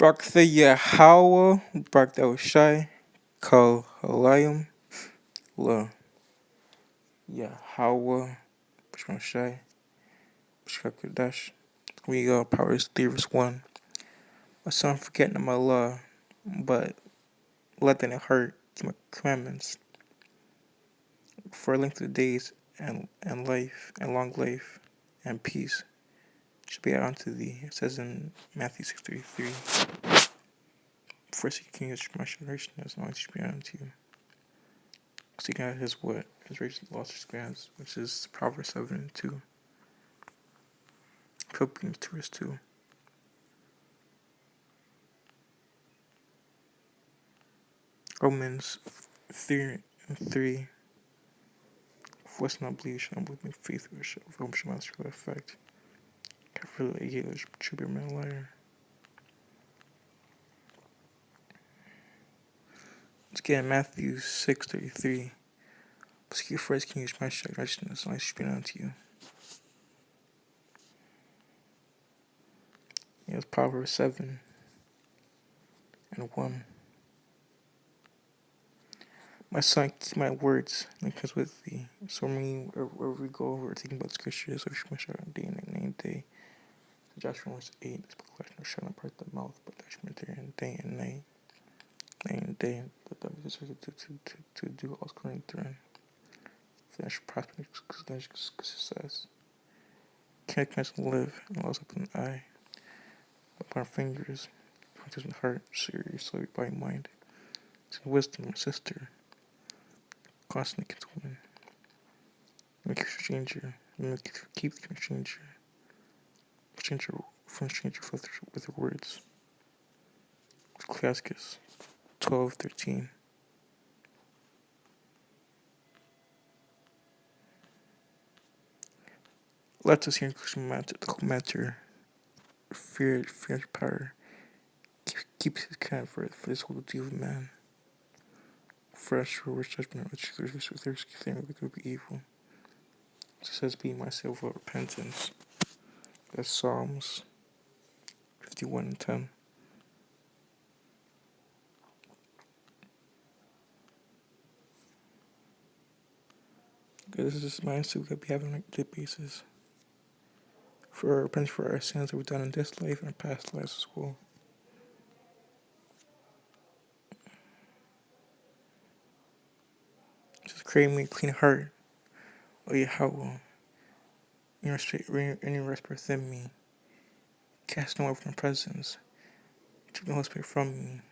Bracthea Hawa, Bracthel Shai, Kal Halayum, La Yahawa, Pishman Shai, Pishkakadash. We go, powers 3 verse 1. My son, forgetting my law, but letting it hurt, keep my commandments. For a length of days and life, and long life, and peace should be added unto thee. It says in Matthew 6:33. First seek King my righteousness, knowledge should be added unto you. Seeking out his what? His righteousness, lost his commands, which is Proverbs 7:2. Philippians 2 verse 2. Romans 3:3. What's not believe shall not believe me faith which from shall not surely effect. Careful English should be a man liar. Let's get Matthew 6:33. But seek first King my righteousness, and I should be unto you. It's Proverbs 7:1. My son, keep my words, and comes with thee. So many wherever we go, we're thinking about scriptures, so we should make day and night day. Joshua 1:8, this collection shall not part the mouth, but that should be day and night. Night and day, that the to do all according to their financial prosperity, success. Can't and live, and lost up an eye. Upon fingers, pointers in the heart, your soul, your body, mind. It's wisdom, my sister. Constantly against women. Make you stranger. Keep the stranger. Stranger from stranger with her words. Ecclesiastes 12:13. Let us hear inclusion matter. Fear power. Keep his kind for this whole deal of man. Fresh for which judgment, which there's thing that could be evil. It says, be myself without repentance. That's Psalms 51:10. This is just mindset we could be having on a daily basis. For repentance for our sins that we've done in this life and past lives as well. Just create me a clean heart. Oh yeah, how will any rest within me. Cast no away from my presence. Take the Holy Spirit from me.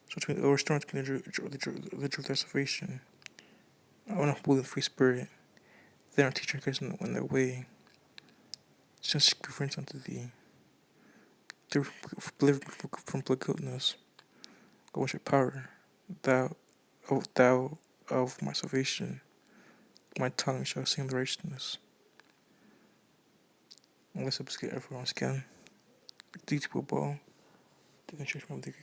So to restore to me the truth of their salvation. I want to hold the free spirit. Then our teacher Christ in their way. Just reference unto thee. Deliver from blood-guiltinesse. Go with your power. Thou of my salvation. My tongue shall sing the righteousness. Unless I get everyone's skin. Deep ball. The church member, the